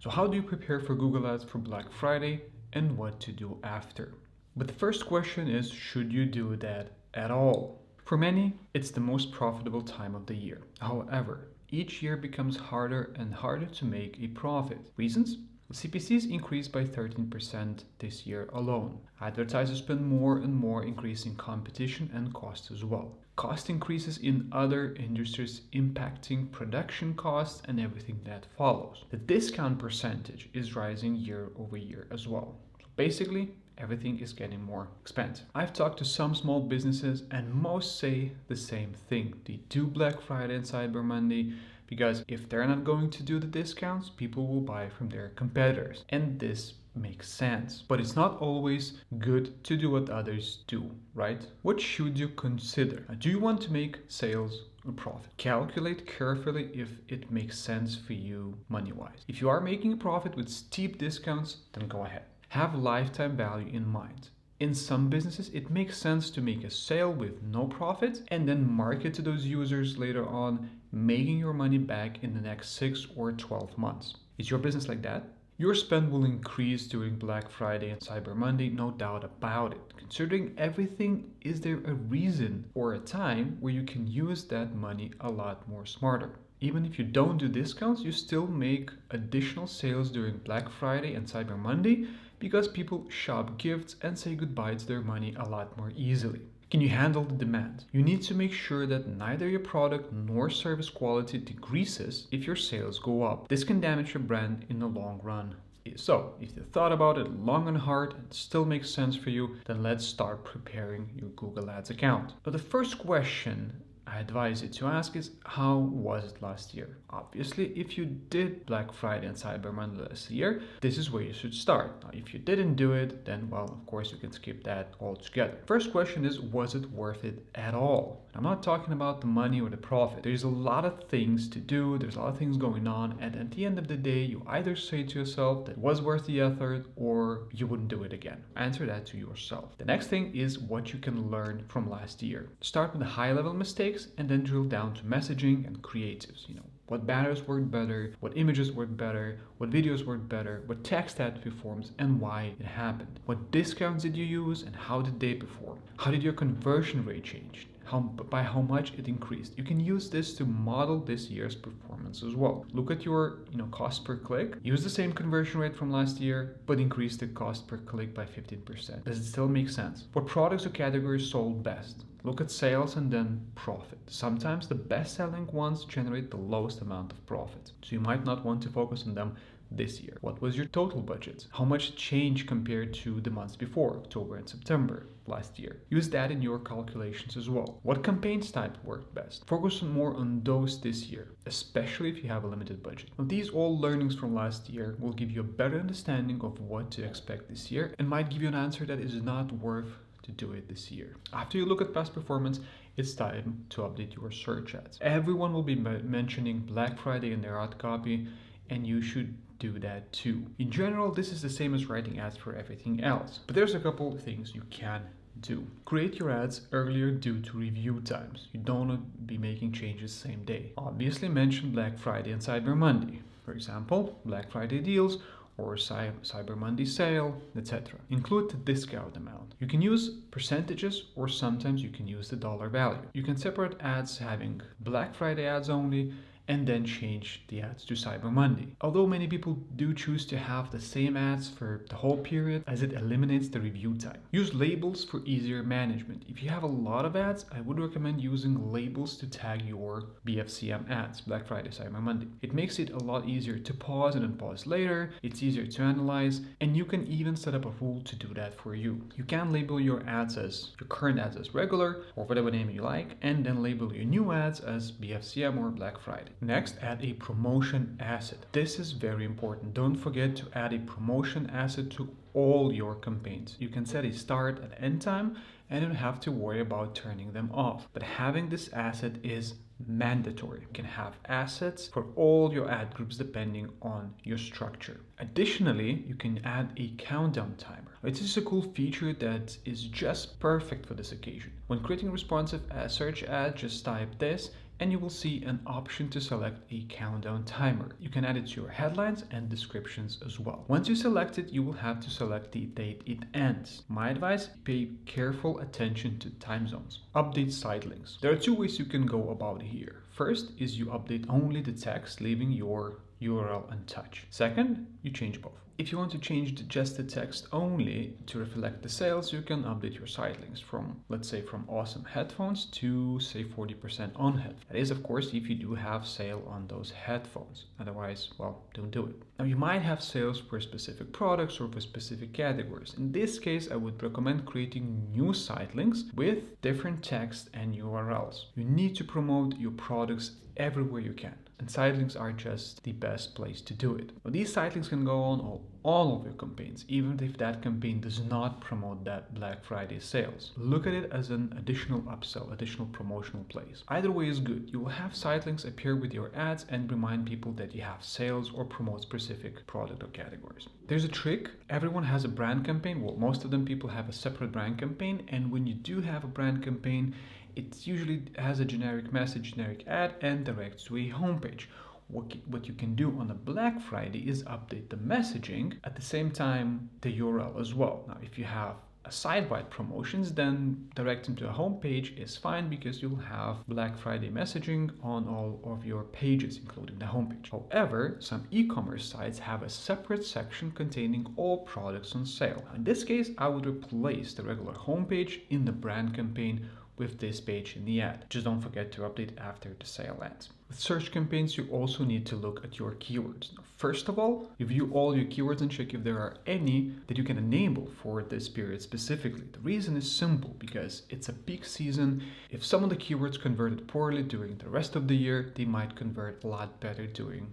So how do you prepare for Google Ads for Black Friday and what to do after? But the first question is, should you do that at all? For many, it's the most profitable time of the year. However, each year becomes harder and harder to make a profit. Reasons? CPCs increased by 13% this year alone. Advertisers spend more and more, increasing competition and cost as well. Cost increases in other industries impacting production costs and everything that follows. The discount percentage is rising year over year as well. So basically, everything is getting more expensive. I've talked to some small businesses and most say the same thing. They do Black Friday and Cyber Monday because if they're not going to do the discounts, people will buy from their competitors. And this makes sense. But it's not always good to do what others do, right? What should you consider? Do you want to make sales or profit? Calculate carefully if it makes sense for you money-wise. If you are making a profit with steep discounts, then go ahead. Have lifetime value in mind. In some businesses, it makes sense to make a sale with no profit and then market to those users later on, making your money back in the next 6 or 12 months. Is your business like that? Your spend will increase during Black Friday and Cyber Monday, no doubt about it. Considering everything, is there a reason or a time where you can use that money a lot more smarter? Even if you don't do discounts, you still make additional sales during Black Friday and Cyber Monday because people shop gifts and say goodbye to their money a lot more easily. Can you handle the demand? You need to make sure that neither your product nor service quality decreases if your sales go up. This can damage your brand in the long run. So, if you thought about it long and hard and it still makes sense for you, then let's start preparing your Google Ads account. But the first question I advise you to ask is, how was it last year? Obviously, if you did Black Friday and Cyber Monday last year, this is where you should start. Now, if you didn't do it, then, well, of course, you can skip that altogether. First question is, was it worth it at all? I'm not talking about the money or the profit. There's a lot of things to do. There's a lot of things going on. And at the end of the day, you either say to yourself that it was worth the effort or you wouldn't do it again. Answer that to yourself. The next thing is what you can learn from last year. Start with the high-level mistakes and then drill down to messaging and creatives. What banners worked better, what images worked better, what videos worked better, what text ad performs, and why it happened. What discounts did you use and how did they perform? How did your conversion rate change? By how much it increased. You can use this to model this year's performance as well. Look at your cost per click. Use the same conversion rate from last year, but increase the cost per click by 15%. Does it still make sense? What products or categories sold best? Look at sales and then profit. Sometimes the best-selling ones generate the lowest amount of profit, so you might not want to focus on them this year. What was your total budget? How much it changed compared to the months before, October and September last year? Use that in your calculations as well. What campaigns type worked best? Focus more on those this year, especially if you have a limited budget. Now, these all learnings from last year will give you a better understanding of what to expect this year and might give you an answer that is not worth to do it this year. After you look at past performance, it's time to update your search ads. Everyone will be mentioning Black Friday in their ad copy, and you should do that too. In general, this is the same as writing ads for everything else, but there's a couple of things you can do. Create your ads earlier due to review times. You don't want to be making changes same day. Obviously mention Black Friday and Cyber Monday. For example, Black Friday deals or Cyber Monday sale, etc. Include the discount amount. You can use percentages or sometimes you can use the dollar value. You can separate ads having Black Friday ads only and then change the ads to Cyber Monday. Although many people do choose to have the same ads for the whole period as it eliminates the review time. Use labels for easier management. If you have a lot of ads, I would recommend using labels to tag your BFCM ads, Black Friday, Cyber Monday. It makes it a lot easier to pause and unpause later, it's easier to analyze, and you can even set up a rule to do that for you. You can label your ads as your current ads as regular or whatever name you like, and then label your new ads as BFCM or Black Friday. Next, add a promotion asset. This is very important. Don't forget to add a promotion asset to all your campaigns. You can set a start and end time and don't have to worry about turning them off. But having this asset is mandatory. You can have assets for all your ad groups depending on your structure. Additionally, you can add a countdown timer. It is a cool feature that is just perfect for this occasion. When creating responsive search ad, just type this and you will see an option to select a countdown timer. You can add it to your headlines and descriptions as well. Once you select it, you will have to select the date it ends. My advice, pay careful attention to time zones. Update site links. There are two ways you can go about it here. First is you update only the text, leaving your URL untouched. Second, you change both. If you want to change just the text only to reflect the sales, you can update your site links from, let's say, from awesome headphones to say 40% on headphones. That is, of course, if you do have sale on those headphones. Otherwise, well, don't do it. Now, you might have sales for specific products or for specific categories. In this case, I would recommend creating new site links with different text and URLs. You need to promote your products everywhere you can. And site links are just the best place to do it. But these site links can go on all of your campaigns, even if that campaign does not promote that Black Friday sales. Look at it as an additional upsell, additional promotional place. Either way is good. You will have site links appear with your ads and remind people that you have sales or promote specific product or categories. There's a trick. Everyone has a brand campaign. Well, most of them people have a separate brand campaign. And when you do have a brand campaign, it usually has a generic message, generic ad, and directs to a homepage. What you can do on a Black Friday is update the messaging at the same time the URL as well. Now, if you have a site-wide promotions, then directing to a homepage is fine because you'll have Black Friday messaging on all of your pages, including the homepage. However, some e-commerce sites have a separate section containing all products on sale. In this case, I would replace the regular homepage in the brand campaign with this page in the ad. Just don't forget to update after the sale ends. With search campaigns, you also need to look at your keywords. Now, first of all, review all your keywords and check if there are any that you can enable for this period specifically. The reason is simple, because it's a peak season. If some of the keywords converted poorly during the rest of the year, they might convert a lot better during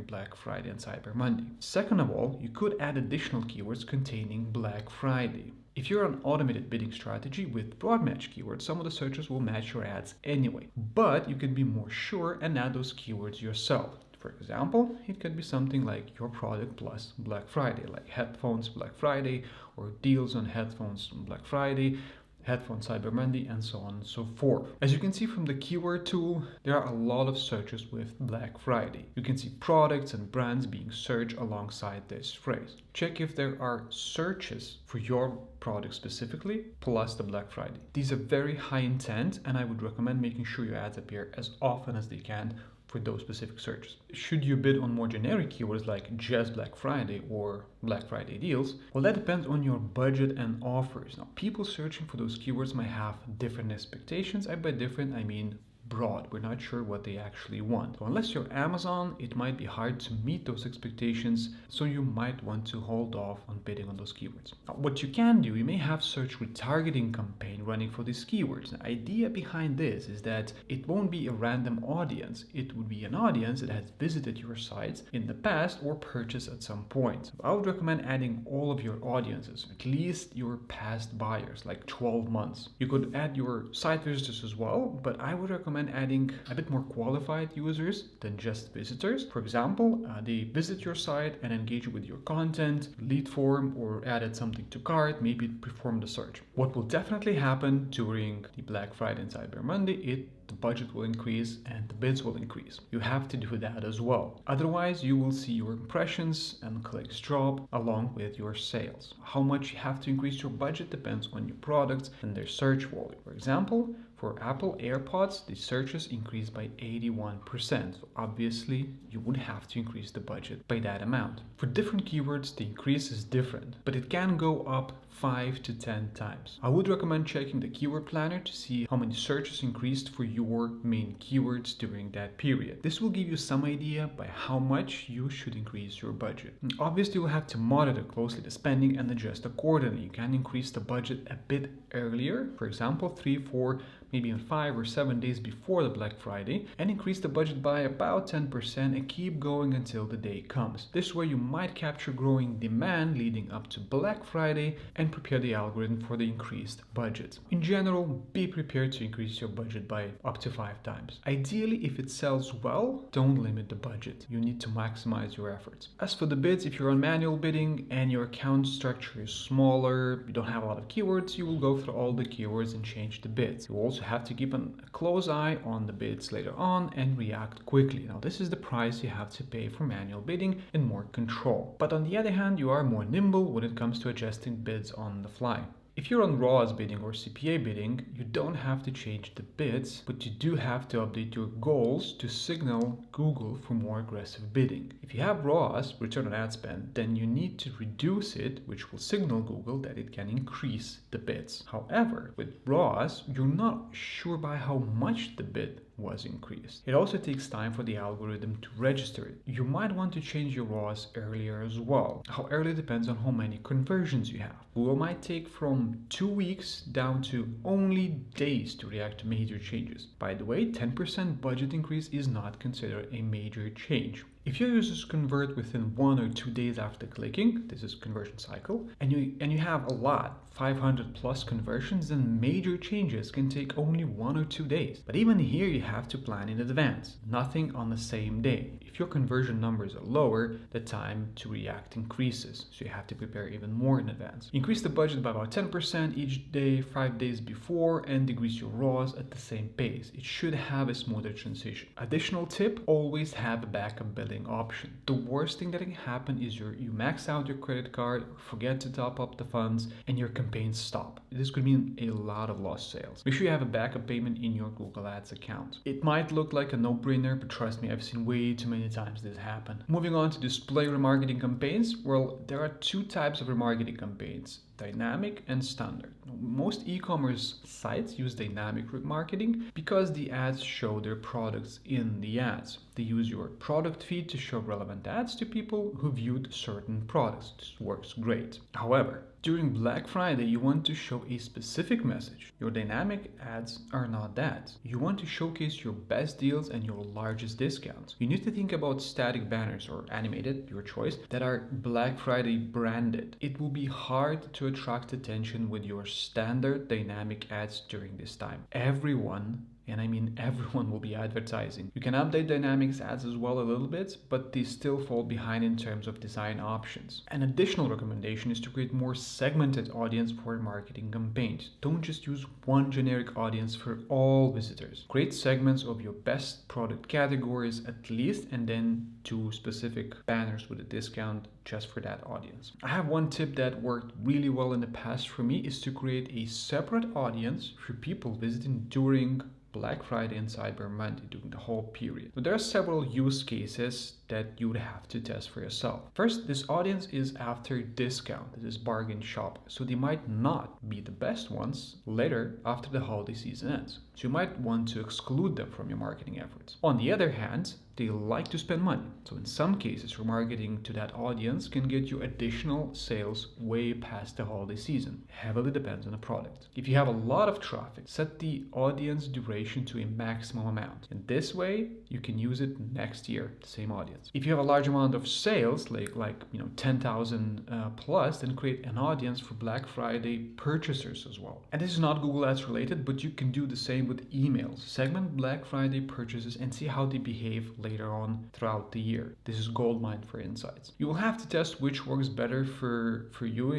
Black Friday and Cyber Monday. Second of all, you could add additional keywords containing Black Friday. If you're an automated bidding strategy with broad match keywords, some of the searchers will match your ads anyway. But you can be more sure and add those keywords yourself. For example, it could be something like your product plus Black Friday, like headphones Black Friday, or deals on headphones on Black Friday, headphone Cyber Monday, and so on and so forth. As you can see from the keyword tool, there are a lot of searches with Black Friday. You can see products and brands being searched alongside this phrase. Check if there are searches for your product specifically, plus the Black Friday. These are very high intent, and I would recommend making sure your ads appear as often as they can for those specific searches. Should you bid on more generic keywords like just Black Friday or Black Friday deals? Well, that depends on your budget and offers. Now, people searching for those keywords might have different expectations. By different, I mean broad. We're not sure what they actually want. So unless you're Amazon, it might be hard to meet those expectations, so you might want to hold off on bidding on those keywords. Now, what you can do, you may have search retargeting campaign running for these keywords. The idea behind this is that it won't be a random audience. It would be an audience that has visited your sites in the past or purchased at some point. So I would recommend adding all of your audiences, at least your past buyers, like 12 months. You could add your site visitors as well, but I would recommend adding a bit more qualified users than just visitors. For example, they visit your site and engage with your content, lead form, or added something to cart, maybe perform the search. What will definitely happen during the Black Friday and Cyber Monday, the budget will increase and the bids will increase. You have to do that as well. Otherwise, you will see your impressions and clicks drop along with your sales. How much you have to increase your budget depends on your products and their search volume. For example, for Apple AirPods, the searches increased by 81%. So obviously, you would have to increase the budget by that amount. For different keywords, the increase is different, but it can go up 5 to 10 times. I would recommend checking the keyword planner to see how many searches increased for your main keywords during that period. This will give you some idea by how much you should increase your budget. And obviously, you'll have to monitor closely the spending and adjust accordingly. You can increase the budget a bit earlier, for example, 3, 4, maybe in 5 or 7 days before the Black Friday, and increase the budget by about 10% and keep going until the day comes. This way you might capture growing demand leading up to Black Friday and prepare the algorithm for the increased budget. In general, be prepared to increase your budget by up to 5 times. Ideally, if it sells well, don't limit the budget. You need to maximize your efforts. As for the bids, if you're on manual bidding and your account structure is smaller, you don't have a lot of keywords, you will go through all the keywords and change the bids. You also have to keep a close eye on the bids later on and react quickly. Now, this is the price you have to pay for manual bidding and more control. But on the other hand, you are more nimble when it comes to adjusting bids on the fly. If you're on ROAS bidding or CPA bidding, you don't have to change the bids, but you do have to update your goals to signal Google for more aggressive bidding. If you have ROAS, return on ad spend, then you need to reduce it, which will signal Google that it can increase the bids. However, with ROAS, you're not sure by how much the bid was increased. It also takes time for the algorithm to register it. You might want to change your ROAS earlier as well. How early depends on how many conversions you have. Google might take from 2 weeks down to only days to react to major changes. By the way, 10% budget increase is not considered a major change. If your users convert within 1 or 2 days after clicking, this is conversion cycle, and you have a lot, 500 plus conversions, then major changes can take only 1 or 2 days. But even here you have to plan in advance, nothing on the same day. If your conversion numbers are lower, the time to react increases, so you have to prepare even more in advance. Increase the budget by about 10% each day, 5 days before, and decrease your ROAS at the same pace. It should have a smoother transition. Additional tip, always have a backup billing option. The worst thing that can happen is you max out your credit card, or forget to top up the funds, and your campaigns stop. This could mean a lot of lost sales. Make sure you have a backup payment in your Google Ads account. It might look like a no-brainer, but trust me, I've seen way too many times this happen. Moving on to display remarketing campaigns, well, there are 2 types of remarketing campaigns: dynamic and standard. Most e-commerce sites use dynamic remarketing because the ads show their products in the ads. They use your product feed to show relevant ads to people who viewed certain products. This works great. However, during Black Friday, you want to show a specific message. Your dynamic ads are not that. You want to showcase your best deals and your largest discounts. You need to think about static banners or animated, your choice, that are Black Friday branded. It will be hard to attract attention with your standard dynamic ads during this time. Everyone, and I mean everyone, will be advertising. You can update dynamics ads as well a little bit, but they still fall behind in terms of design options. An additional recommendation is to create more segmented audience for marketing campaigns. Don't just use one generic audience for all visitors. Create segments of your best product categories at least, and then 2 specific banners with a discount just for that audience. I have one tip that worked really well in the past for me, is to create a separate audience for people visiting during Black Friday and Cyber Monday, during the whole period. So there are several use cases that you would have to test for yourself. First, this audience is after discount. This is bargain shop, so they might not be the best ones later after the holiday season ends. So you might want to exclude them from your marketing efforts. On the other hand, they like to spend money. So in some cases, remarketing to that audience can get you additional sales way past the holiday season. Heavily depends on the product. If you have a lot of traffic, set the audience duration to a maximum amount. In this way, you can use it next year, the same audience. If you have a large amount of sales, like 10,000 plus, then create an audience for Black Friday purchasers as well. And this is not Google Ads related, but you can do the same with emails. Segment Black Friday purchases and see how they behave later on throughout the year. This is goldmine for insights. You will have to test which works better for you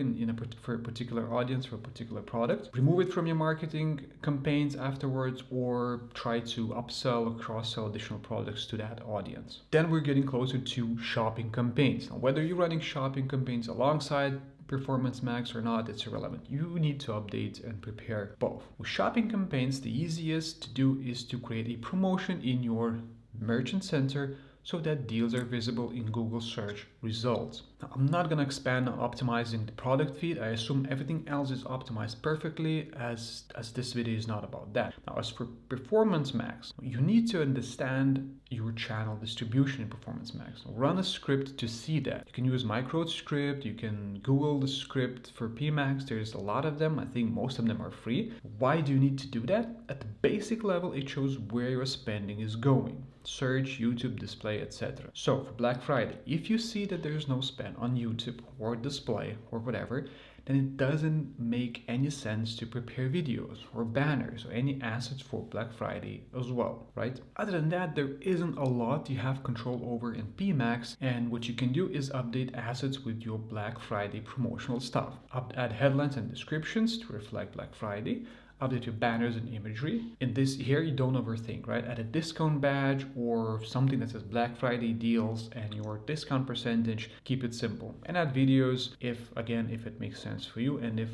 for a particular audience, for a particular product. Remove it from your marketing campaigns afterwards, or try to upsell or cross-sell additional products to that audience. Then we're getting closer to shopping campaigns. Now, whether you're running shopping campaigns alongside Performance Max or not, it's irrelevant. You need to update and prepare both. With shopping campaigns, the easiest to do is to create a promotion in your Merchant Center so that deals are visible in Google search results. Now, I'm not going to expand on optimizing the product feed. I assume everything else is optimized perfectly, as this video is not about that. Now, as for Performance Max, you need to understand your channel distribution in Performance Max. Run a script to see that. You can use MicroScript, you can Google the script for PMax. There's a lot of them. I think most of them are free. Why do you need to do that? At the basic level, it shows where your spending is going. Search, YouTube, display, etc. So for Black Friday, if you see that there's no spend on YouTube or display or whatever, then it doesn't make any sense to prepare videos or banners or any assets for Black Friday as well, right? Other than that, there isn't a lot you have control over in PMax, and what you can do is update assets with your Black Friday promotional stuff. Add headlines and descriptions to reflect Black Friday. Update your banners and imagery. In this here, you don't overthink, right? Add a discount badge or something that says Black Friday deals and your discount percentage. Keep it simple. And add videos if it makes sense for you and if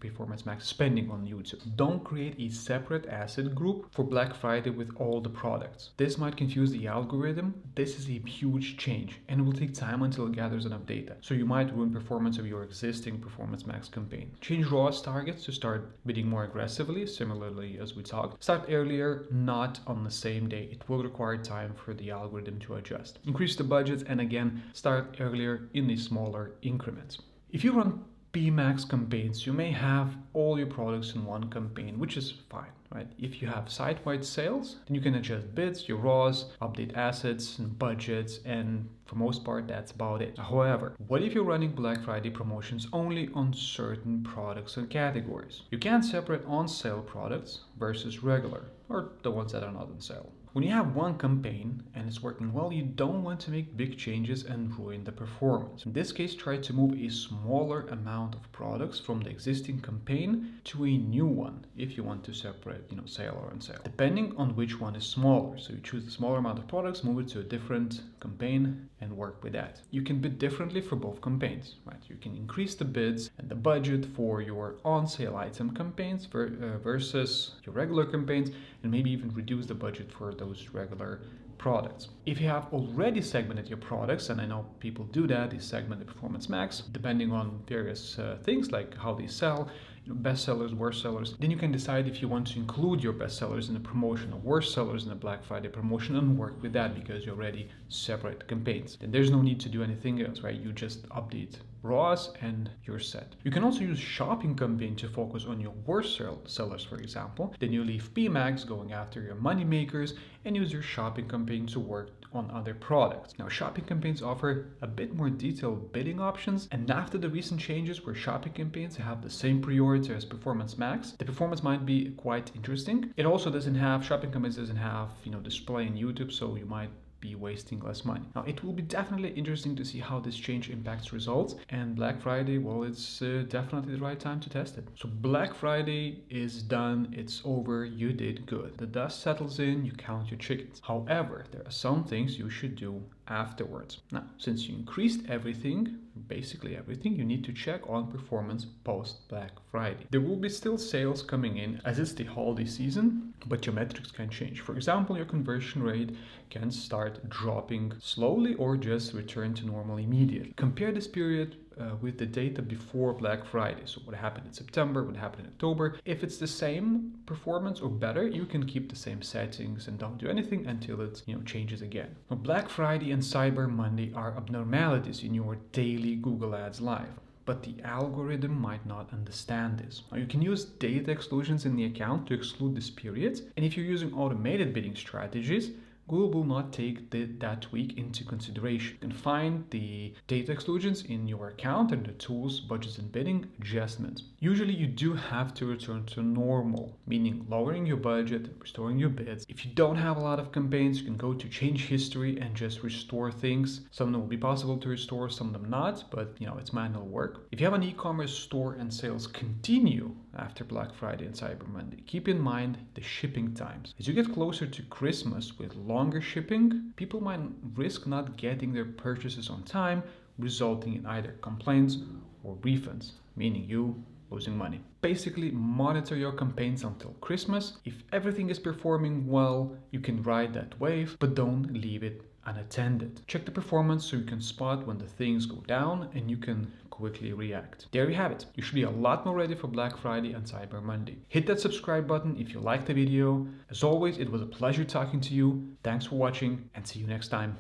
Performance Max is spending on YouTube. Don't create a separate asset group for Black Friday with all the products. This might confuse the algorithm. This is a huge change and it will take time until it gathers enough data. So you might ruin performance of your existing Performance Max campaign. Change ROAS targets to start bidding more aggressively, similarly as we talked. Start earlier, not on the same day. It will require time for the algorithm to adjust. Increase the budget and again, start earlier in the smaller increments. If you run PMax campaigns, you may have all your products in one campaign, which is fine, right? If you have site-wide sales, then you can adjust bids, your ROAS, update assets and budgets, and for most part, that's about it. However, what if you're running Black Friday promotions only on certain products and categories? You can't separate on-sale products versus regular, or the ones that are not on sale. When you have one campaign and it's working well, you don't want to make big changes and ruin the performance. In this case, try to move a smaller amount of products from the existing campaign to a new one if you want to separate, sale or on sale. Depending on which one is smaller. So you choose the smaller amount of products, move it to a different campaign and work with that. You can bid differently for both campaigns, right? You can increase the bids and the budget for your on-sale item campaigns versus your regular campaigns, and maybe even reduce the budget for those regular products. If you have already segmented your products, and I know people do that, they segment the Performance Max depending on various things like how they sell, best sellers, worst sellers, then you can decide if you want to include your best sellers in the promotion or worst sellers in the Black Friday promotion and work with that because you already separate the campaigns. Then there's no need to do anything else, right? You just update ROAS and you're set. You can also use shopping campaign to focus on your worst sellers, for example. Then you leave PMax going after your money makers and use your shopping campaign to work on other products. Now, shopping campaigns offer a bit more detailed bidding options, and after the recent changes where shopping campaigns have the same priority as Performance Max, the performance might be quite interesting. It also shopping campaigns doesn't have, display in YouTube, so you might be wasting less money. Now, it will be definitely interesting to see how this change impacts results, and Black Friday, well, it's definitely the right time to test it. So Black Friday is done, it's over, you did good. The dust settles in, you count your chickens. However, there are some things you should do afterwards. Now, since you increased everything, basically everything, you need to check on performance post Black Friday. There will be still sales coming in as it's the holiday season, but your metrics can change. For example, your conversion rate can start dropping slowly or just return to normal immediately. Compare this period with the data before Black Friday. So what happened in September, what happened in October. If it's the same performance or better, you can keep the same settings and don't do anything until it changes again. Now, Black Friday and Cyber Monday are abnormalities in your daily Google Ads live, but the algorithm might not understand this. Now, you can use data exclusions in the account to exclude these periods, and if you're using automated bidding strategies, Google will not take that tweak into consideration. You can find the data exclusions in your account and the tools, budgets and bidding adjustments. Usually you do have to return to normal, meaning lowering your budget, restoring your bids. If you don't have a lot of campaigns, you can go to change history and just restore things. Some of them will be possible to restore, some of them not, but it's manual work. If you have an e-commerce store and sales continue after Black Friday and Cyber Monday, keep in mind the shipping times. As you get closer to Christmas with longer shipping, people might risk not getting their purchases on time, resulting in either complaints or refunds, meaning you losing money. Basically, monitor your campaigns until Christmas. If everything is performing well, you can ride that wave, but don't leave it unattended. Check the performance so you can spot when the things go down and you can quickly react. There you have it. You should be a lot more ready for Black Friday and Cyber Monday. Hit that subscribe button if you liked the video. As always, it was a pleasure talking to you. Thanks for watching and see you next time.